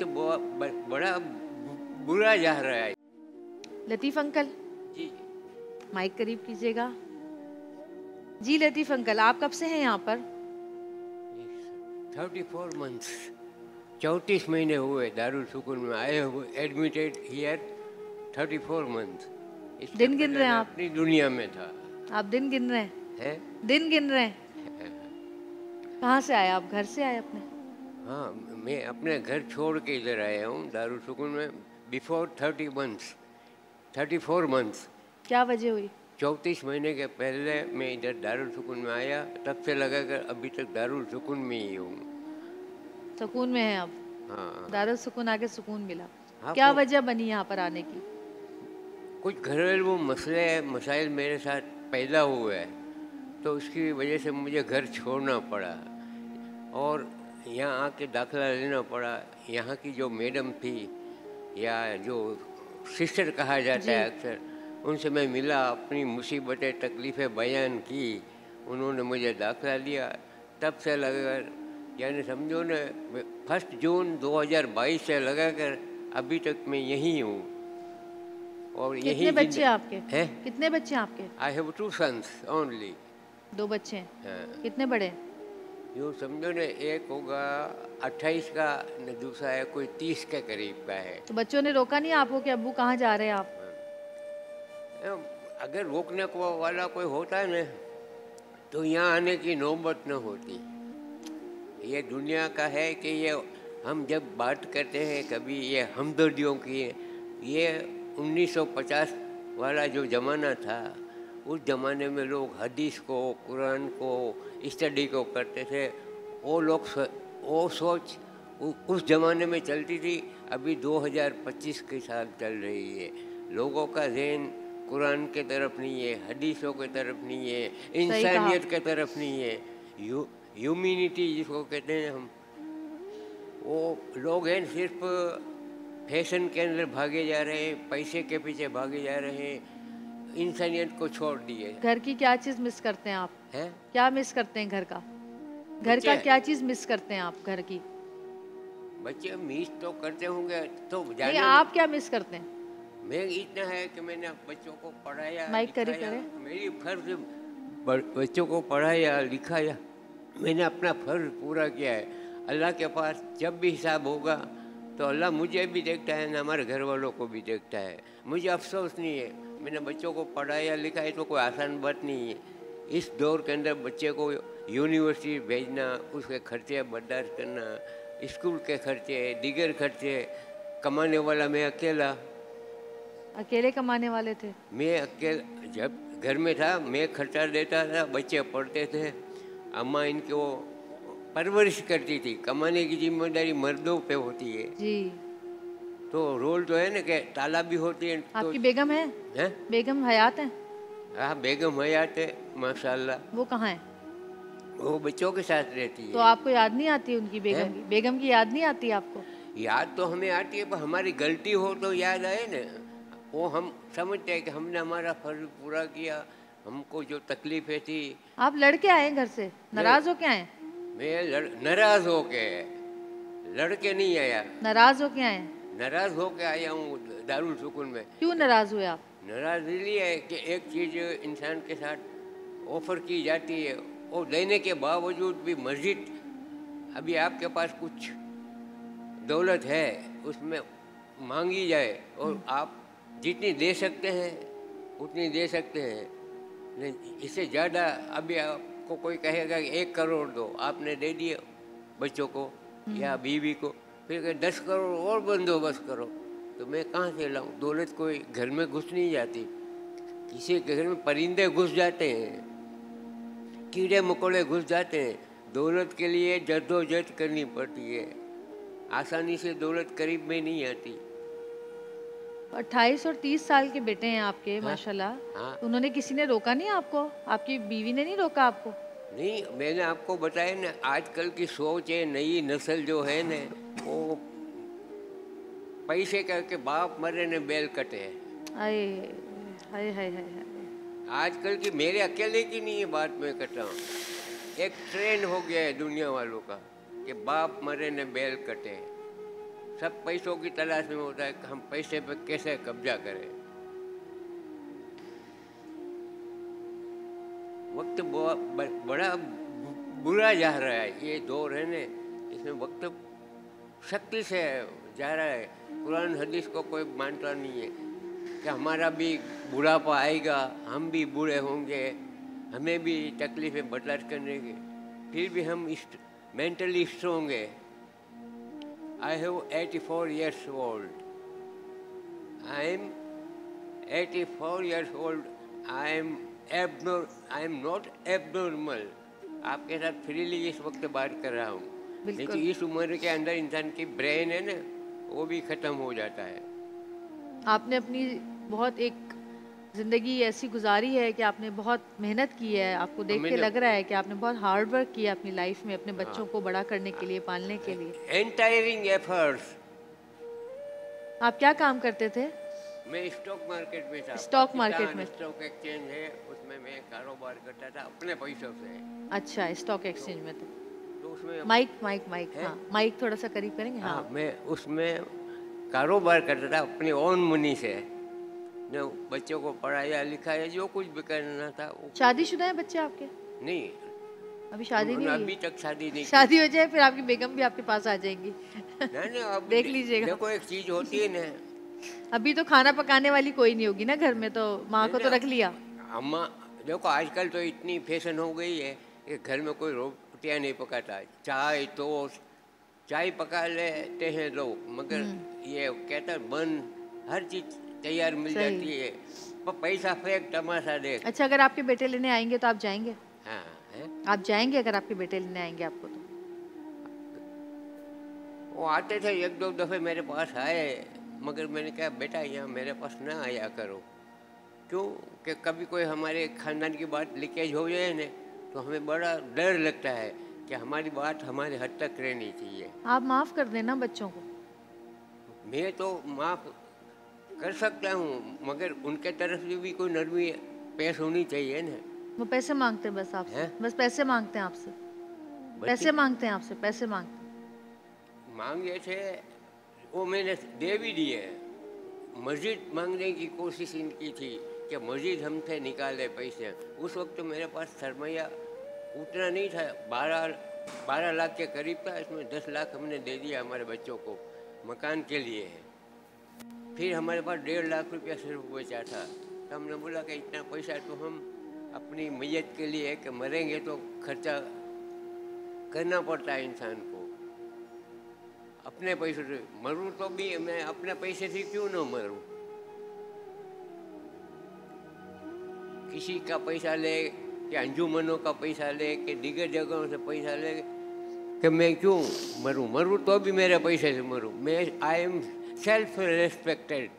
वक्त बड़ा बुरा जा रहा है। लतीफ़ अंकल जी माइक करीब कीजिएगा। जी लतीफ़ अंकल, आप कब से हैं यहाँ पर? 34 मंथ्स, 34 महीने हुए दारुल सुकून में आए हुए, एडमिटेड हियर 34 मंथ। दिन गिन रहे हैं आप? अपनी दुनिया में था। आप दिन गिन रहे है? दिन गिन रहे हैं? कहाँ से आए आप? घर से आए अपने? हाँ, मैं अपने घर छोड़ के इधर आया हूँ दारुल सुकून में बिफोर 30 मंथ्स, 34 मंथ्स। क्या वजह हुई? 34 महीने के पहले मैं इधर दारुल सुकून में आया, तब से लगा कर अभी तक दारुल सुकून में ही हूँ। सुकून में है अब? हाँ। दारुल सुकून आके सुकून मिला। हाँ, क्या वजह बनी यहाँ पर आने की? कुछ घरेलू मसले मसाइल मेरे साथ पैदा हुए हैं, तो उसकी वजह से मुझे घर छोड़ना पड़ा और यहाँ आके दाखिला लेना पड़ा। यहाँ की जो मैडम थी या जो सिस्टर कहा जाता है अक्सर, उनसे मैं मिला, अपनी मुसीबतें तकलीफ़ें बयान की, उन्होंने मुझे दाखिला दिया। तब से लगाकर यानी समझो न 1 जून 2022 से लगाकर अभी तक मैं यहीं हूँ। और यही कितने बच्चे आपके हैं? कितने बच्चे आपके? I have 2 sons only. 2 बच्चे हैं। हाँ। कितने बड़े? यूँ समझो न, एक होगा 28 का, न दूसरा है कोई 30 के करीब का है। तो बच्चों ने रोका नहीं आपको कि अब्बू कहाँ जा रहे हैं आप? अगर रोकने को वाला कोई होता न तो यहाँ आने की नौबत न होती। ये दुनिया का है कि ये हम जब बात करते हैं कभी ये हमदर्दियों की, ये 1950 वाला जो ज़माना था, उस ज़माने में लोग हदीस को, कुरान को, स्टडी को करते थे। वो सोच उस ज़माने में चलती थी। अभी 2025 के साल चल रही है। लोगों का ज़हन कुरान के तरफ नहीं है, हदीसों के तरफ नहीं है, इंसानियत के तरफ नहीं है। ह्यूमैनिटी जिसको कहते हैं हम, वो लोग हैं सिर्फ फैशन के अंदर भागे जा रहे हैं, पैसे के पीछे भागे जा रहे हैं, इंसानियत को छोड़ दिए। घर की क्या चीज़ मिस करते हैं आप? हैं? क्या मिस करते हैं घर का? घर का क्या चीज़ मिस करते हैं आप घर की? बच्चे मिस तो करते होंगे तो नहीं, आप क्या मिस करते हैं? मैं इतना है कि मैंने बच्चों को पढ़ाया, माइक करीब करें। मेरी फर्ज बच्चों को पढ़ाया लिखाया, मैंने अपना फर्ज पूरा किया है। अल्लाह के पास जब भी हिसाब होगा तो अल्लाह मुझे भी देखता है ना, हमारे घर वालों को भी देखता है। मुझे अफसोस नहीं है, मैंने बच्चों को पढ़ाया लिखाया तो कोई आसान बात नहीं है। इस दौर के अंदर बच्चे को यूनिवर्सिटी भेजना, उसके खर्चे बर्दाश्त करना, स्कूल के खर्चे, दीगर खर्चे, कमाने वाला मैं अकेले कमाने वाले थे? मैं अकेले जब घर में था मैं खर्चा देता था, बच्चे पढ़ते थे, अम्मा इनकी वो परवरिश करती थी। कमाने की जिम्मेदारी मर्दों पे होती है जी। तो रोल तो है ना कि ताला भी होती है। आपकी तो, बेगम है? बेगम हयात है? हाँ, बेगम हयात है माशाल्लाह। वो कहाँ है? वो बच्चों के साथ रहती है। तो आपको याद नहीं आती उनकी बेगम की? बेगम की याद नहीं आती आपको? याद तो हमें आती है, पर हमारी गलती हो तो याद आए ना। वो हम समझते हैं कि हमने हमारा फर्ज पूरा किया, हमको जो तकलीफें थी। आप लड़के आए घर से? नाराज हो के आए? मैं नाराज हो के, लड़के नहीं आया। नाराज हो के आए? नाराज हो के आया हूँ दारुल सुकून में। क्यों नाराज हुए आप? नाराज इसलिए है कि एक चीज़ इंसान के साथ ऑफर की जाती है और देने के बावजूद भी मस्जिद, अभी आपके पास कुछ दौलत है उसमें मांगी जाए और आप जितनी दे सकते हैं उतनी दे सकते हैं, नहीं इससे ज़्यादा। अभी आपको कोई कहेगा कि 1 करोड़ दो, आपने दे दिए बच्चों को या बीवी को, फिर 10 करोड़ और बंदोबस्त करो, तो मैं कहाँ से लाऊं? दौलत कोई घर में घुस नहीं जाती, किसी के घर में परिंदे घुस जाते हैं, कीड़े मकोड़े घुस जाते हैं। दौलत के लिए जद्दोजहद करनी पड़ती है, आसानी से दौलत करीब में नहीं आती। 28 और 30 साल के बेटे हैं आपके। हाँ, माशाल्लाह। हाँ। उन्होंने किसी ने रोका नहीं आपको? आपकी बीवी ने नहीं रोका आपको? नहीं, मैंने आपको बताया ना, आजकल की सोच है, नई नस्ल जो है ना, वो पैसे करके बाप मरे ने बैल कटे। आए हाय हाय हाय। आजकल की मेरे अकेले की नहीं है बात मैं कर रहा हूँ, एक ट्रेंड हो गया है दुनिया वालों का कि बाप मरे ने बैल कटे। सब पैसों की तलाश में होता है कि हम पैसे पे कैसे कब्जा करें। वक्त बड़ा बुरा जा रहा है, ये दौर है ने, इसमें वक्त सख्ती से जा रहा है। कुरान हदीस को कोई मानता नहीं है कि हमारा भी बुढ़ापा आएगा, हम भी बूढ़े होंगे, हमें भी तकलीफें बर्दाश्त करने की, फिर भी हम मेंटली स्ट्रॉन्ग है। I have 84 years old. I am 84 years old. I am not abnormal. आपके साथ फ्रीली इस वक्त बात कर रहा हूँ। लेकिन इस उम्र के अंदर इंसान की ब्रेन है ना, वो भी ख़त्म हो जाता है। आपने अपनी बहुत एक ज़िंदगी ऐसी गुजारी है कि आपने बहुत मेहनत की है। आपको देख के लग रहा है कि आपने बहुत हार्ड वर्क किया अपनी लाइफ में, अपने बच्चों को बड़ा करने के लिए, पालने के लिए। एंटायरिंग एफर्ट्स। आप क्या काम करते थे? मैं स्टॉक मार्केट में था। स्टॉक मार्केट में? स्टॉक एक्सचेंज है, उसमें मैं कारोबार करता था अपने पैसों से। अच्छा, स्टॉक एक्सचेंज में तो उसमें माइक हाँ, माइक थोड़ा सा करीब करेंगे। हाँ, मैं उसमें कारोबार करता था अपनी ओन मनी से। जो बच्चों को पढ़ाया लिखाया, जो कुछ भी करना था। शादीशुदा है बच्चे आपके? नहीं, अभी शादी नहीं हुई? अभी तक शादी नहीं। शादी हो जाए फिर आपकी बेगम भी आपके पास आ जाएंगी। नहीं, अब देख लीजिएगा। देखो एक चीज होती है ना, अभी तो खाना पकाने वाली कोई नहीं होगी ना घर में, तो माँ को तो रख लिया। अम्मा देखो आजकल तो इतनी फैशन हो गई है कि घर में कोई रोटियां नहीं पकाता। चाय पका लेते हैं लोग, मगर ये कहता बन हर चीज तैयार मिल जाती है, पर पैसा फेंक तमाशा देख। अच्छा, अगर आपके बेटे लेने आएंगे तो आप जाएंगे? हाँ है? आप जाएंगे अगर आपके बेटे लेने आएंगे आपको तो? वो आते थे, एक दो दफे मेरे पास आए, मगर मैंने कहा बेटा यहाँ मेरे पास ना आया करो। क्यों कि कभी कोई हमारे खानदान की बात लीकेज हो जाए ना, तो हमें बड़ा डर लगता है कि हमारी बात हमारे हद तक रहनी चाहिए। आप माफ़ कर देना बच्चों को। मैं तो माफ़ कर सकता हूँ, मगर उनके तरफ से भी कोई नरमी पेश होनी चाहिए ना। वो पैसे मांगते हैं बस आपसे, बस पैसे मांगते हैं आपसे, पैसे मांगते हैं आपसे, पैसे मांगे थे, वो मैंने दे भी दिए। मस्जिद मांगने की कोशिश इनकी थी कि मस्जिद हमसे निकाले पैसे। उस वक्त तो मेरे पास सरमाया उतना नहीं था, 12 लाख के करीब था। इसमें 10 लाख हमने दे दिया हमारे बच्चों को मकान के लिए है। फिर हमारे पास 1.5 लाख रुपया सिर्फ बचा था, तो हमने बोला कि इतना पैसा तो हम अपनी मैयत के लिए कि मरेंगे तो खर्चा करना पड़ता है इंसान को। अपने पैसों से मरूं तो भी मैं अपने पैसे से क्यों न मरूं। किसी का पैसा ले कि अंजुमनों का पैसा ले कि दीगर जगहों से पैसा ले कि मैं क्यों मरूं तो भी मेरे पैसे से मरूं। मैं आई एम सेल्फ रेस्पेक्टेड।